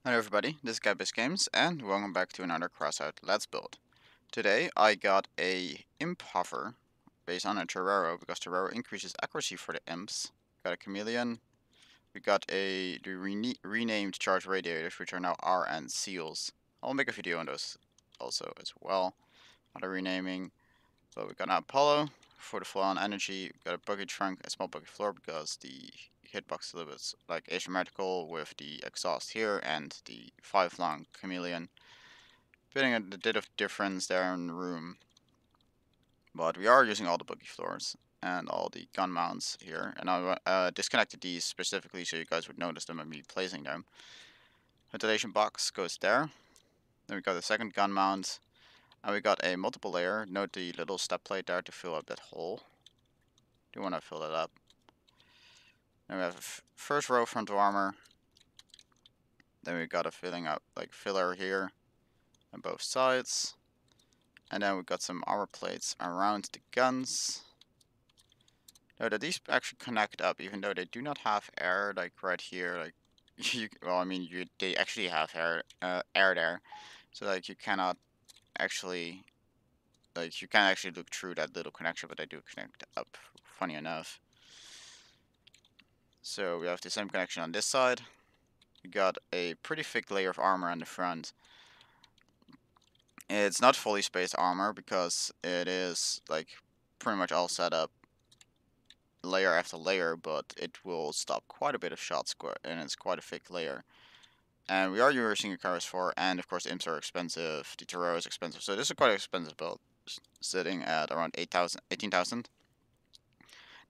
Hello everybody, this is Gabis Games, and welcome back to another Crossout Letsbuild. Today I got a imp hover based on a Torero because Torero increases accuracy for the imps. Got a chameleon. We got the renamed charge radiators, which are now R and seals. I'll make a video on those also as well. Other renaming. But we got an Apollo for the flow on energy. We got a buggy trunk, a small buggy floor because the hitbox is a little bit like asymmetrical with the exhaust here and the 5 long chameleon. Fitting a bit of difference there in the room. But we are using all the buggy floors and all the gun mounts here. And I disconnected these specifically so you guys would notice them and me placing them. Ventilation box goes there. Then we got the second gun mount. And we got a multiple layer. Note the little step plate there to fill up that hole. Do want to fill that up. Then we have a first row frontal armor. Then we got a filling up like filler here on both sides. And then we got some armor plates around the guns. Note that these actually connect up, even though they do not have air like right here. Like they actually have air there, so like you cannot actually you can't actually look through that little connection, but they do connect up. Funny enough. So we have the same connection on this side. We got a pretty thick layer of armor on the front. It's not fully spaced armor because it is like pretty much all set up layer after layer, but it will stop quite a bit of shots, and it's quite a thick layer. And we are using a Karis 4, and of course imps are expensive, the Torero is expensive, so this is quite an expensive build, sitting at around 18,000.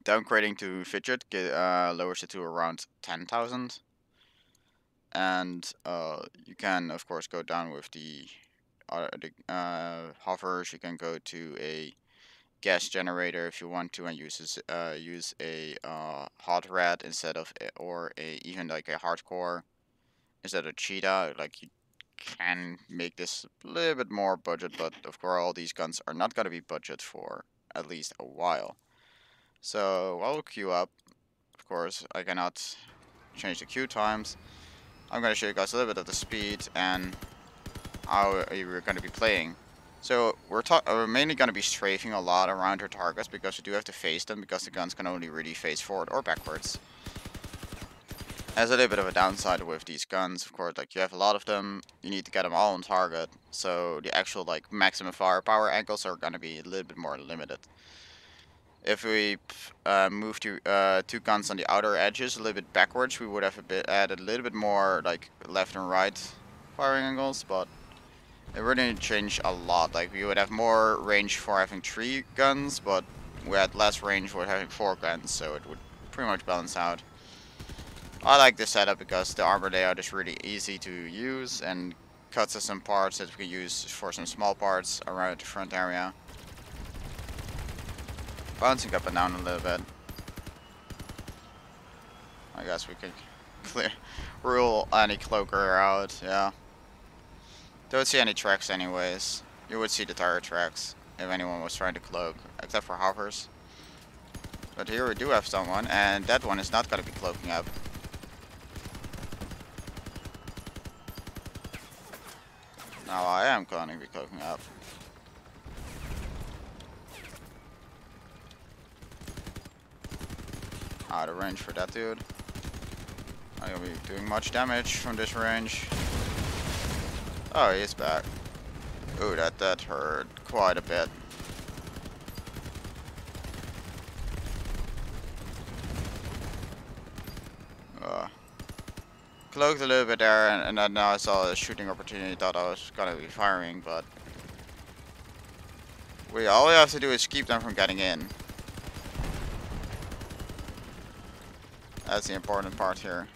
Downgrading to Fidget lowers it to around 10,000. And you can of course go down with the hovers. You can go to a gas generator if you want to, and use a hot red instead of even like a hardcore instead of cheetah. Like you can make this a little bit more budget, but of course all these guns are not gonna be budget for at least a while. So I'll queue up. Of course I cannot change the queue times. I'm gonna show you guys a little bit of the speed and how we're gonna be playing. So we're mainly going to be strafing a lot around our targets because we do have to face them because the guns can only really face forward or backwards. There's a little bit of a downside with these guns, of course, like you have a lot of them, you need to get them all on target, so the actual like maximum firepower angles are going to be a little bit more limited. If we move to 2 guns on the outer edges a little bit backwards, we would have added a little bit more like left and right firing angles, but it wouldn't change a lot. Like we would have more range for having 3 guns, but we had less range for having 4 guns, so it would pretty much balance out. I like this setup because the armor layout is really easy to use and cuts us some parts that we can use for some small parts around the front area. Bouncing up and down a little bit. I guess we could rule any cloaker out, yeah. Don't see any tracks anyways. You would see the tire tracks if anyone was trying to cloak, except for hovers. But here we do have someone, and that one is not going to be cloaking up. Now I am going to be cloaking up. Out of range for that dude. I will be doing much damage from this range. Oh, he's back. Ooh, that hurt quite a bit. Cloaked a little bit there, and then now I saw a shooting opportunity. Thought I was gonna be firing, but all we have to do is keep them from getting in. That's the important part here.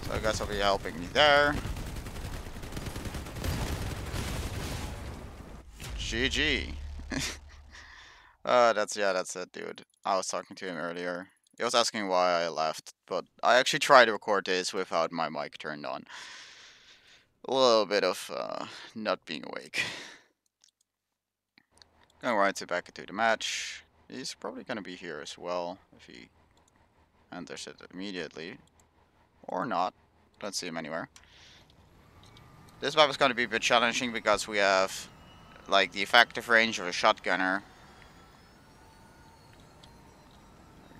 So I guess I'll be helping me there. GG. That's it, dude. I was talking to him earlier. He was asking why I left, but I actually tried to record this without my mic turned on. A little bit of not being awake. Going right back into the match. He's probably gonna be here as well if he enters it immediately, or not. Don't see him anywhere. This map is going to be a bit challenging because we have like the effective range of a shotgunner.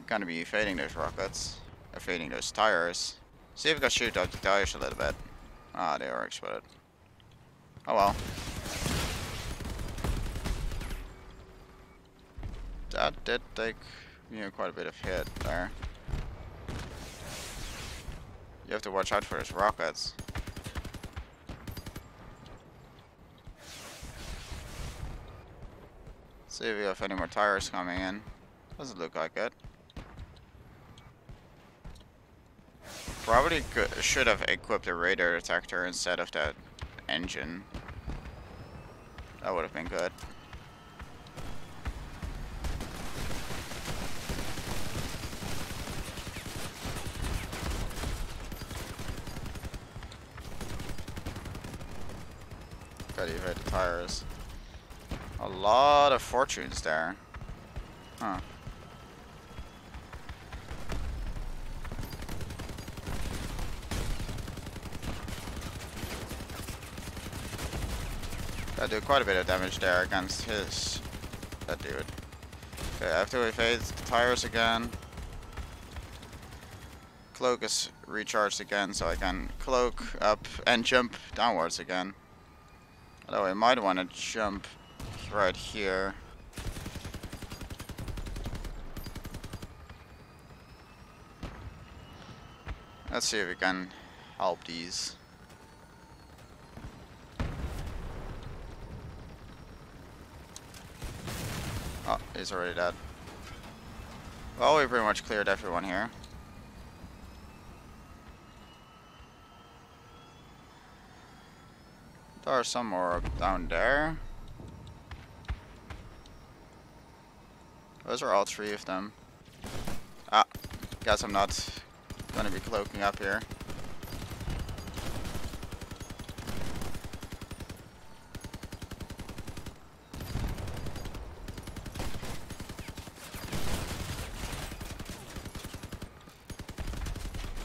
Gonna be evading those rockets, evading those tires. See if we can shoot out the tires a little bit. Ah, they are exploded. Oh well. That did take, quite a bit of hit there. You have to watch out for those rockets. See if we have any more tires coming in. Doesn't look like it. Probably should have equipped a radar detector instead of that engine. That would have been good. Gotta evade the tires. A lot of fortunes there. Huh. Gotta do quite a bit of damage there against that dude. Okay, I have to evade the tires again. Cloak is recharged again, so I can cloak up and jump downwards again. Although I might want to jump right here. Let's see if we can help these. Oh, he's already dead. Well, we pretty much cleared everyone here. There are some more down there. Those are all three of them. Ah, guess I'm not gonna be cloaking up here.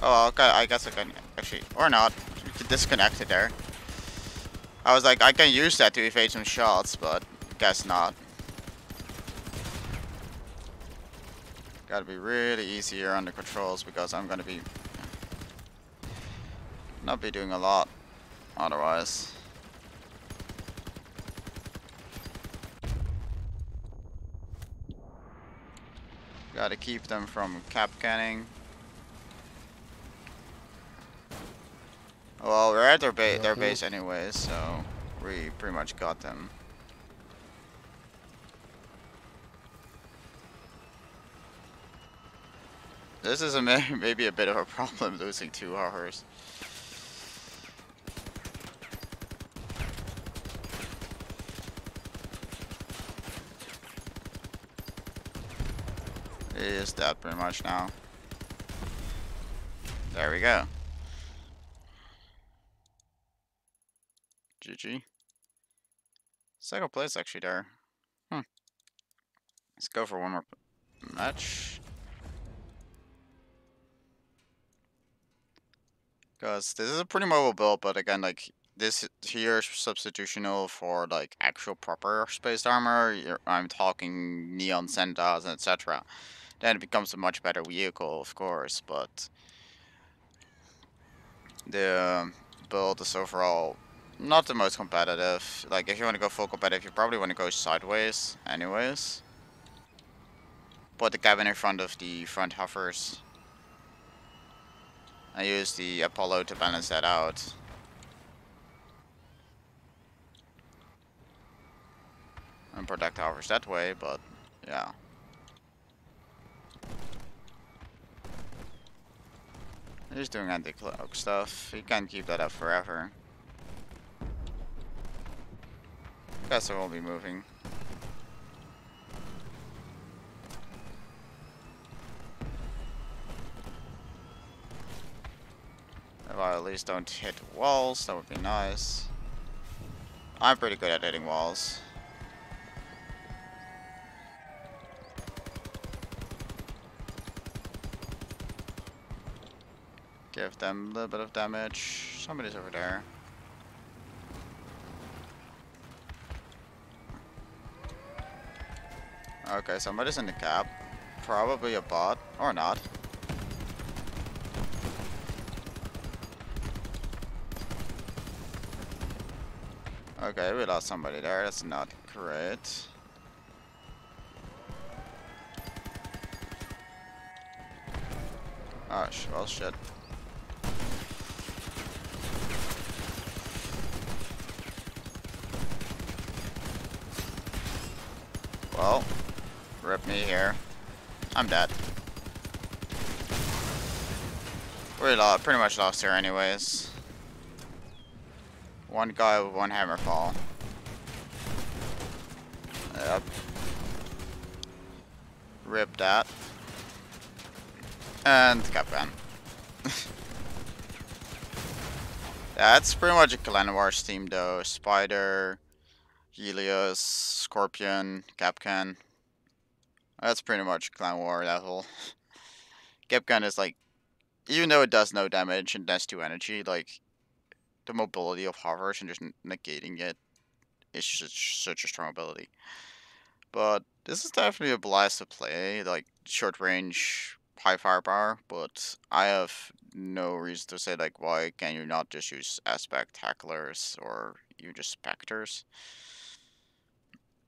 Oh, okay, I guess I can actually, or not, disconnected there. I was like, I can use that to evade some shots, but guess not. Gotta be really easy here on the controls because I'm gonna be not be doing a lot otherwise. Gotta keep them from cap canning. Well, we're at their base anyways, so we pretty much got them. This is maybe a bit of a problem losing 2 hours. He is dead pretty much now. There we go. GG. Second place actually there. Let's go for one more match. Because this is a pretty mobile build, but again, like, this here is substitutional for, like, actual proper spaced armor. I'm talking neon centas, etc. Then it becomes a much better vehicle, of course, but the build is overall not the most competitive. Like, if you want to go full competitive, you probably want to go sideways anyways. Put the cabin in front of the front hovers. I use the Apollo to balance that out. And protect the hovers that way, but yeah. He's doing anti-cloak stuff. He can't keep that up forever. Guess I will be moving. If I at least don't hit walls, that would be nice. I'm pretty good at hitting walls. Give them a little bit of damage. Somebody's over there. Okay, somebody's in the cap. Probably a bot, or not. Okay, we lost somebody there. That's not great. Oh, well, shit. Well, rip me here. I'm dead. We lost, pretty much lost here anyways. One guy with one hammer fall. Yep. Rip that. And Capcan. That's pretty much a Clan Wars team though. Spider, Helios, Scorpion, Capcan. That's pretty much Clan War level. Capcan is like, even though it does no damage and does 2 energy, like, the mobility of hovers and just negating it is just such a strong ability. But this is definitely a blast to play, like, short range, high firepower, but I have no reason to say, like, why can you not just use Spectaculars or you just Specters?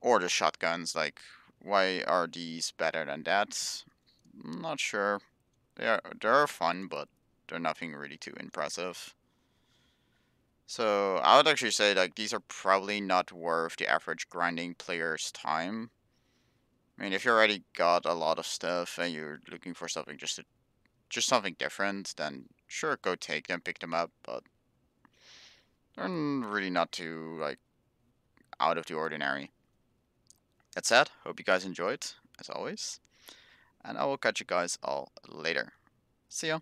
Or the shotguns, like, why are these better than that? I'm not sure. They're fun, but they're nothing really too impressive. So I would actually say like these are probably not worth the average grinding player's time. I mean, if you already got a lot of stuff and you're looking for something just something different, then sure, go take them, pick them up. But they're really not too like out of the ordinary. That said, hope you guys enjoyed as always, and I will catch you guys all later. See ya.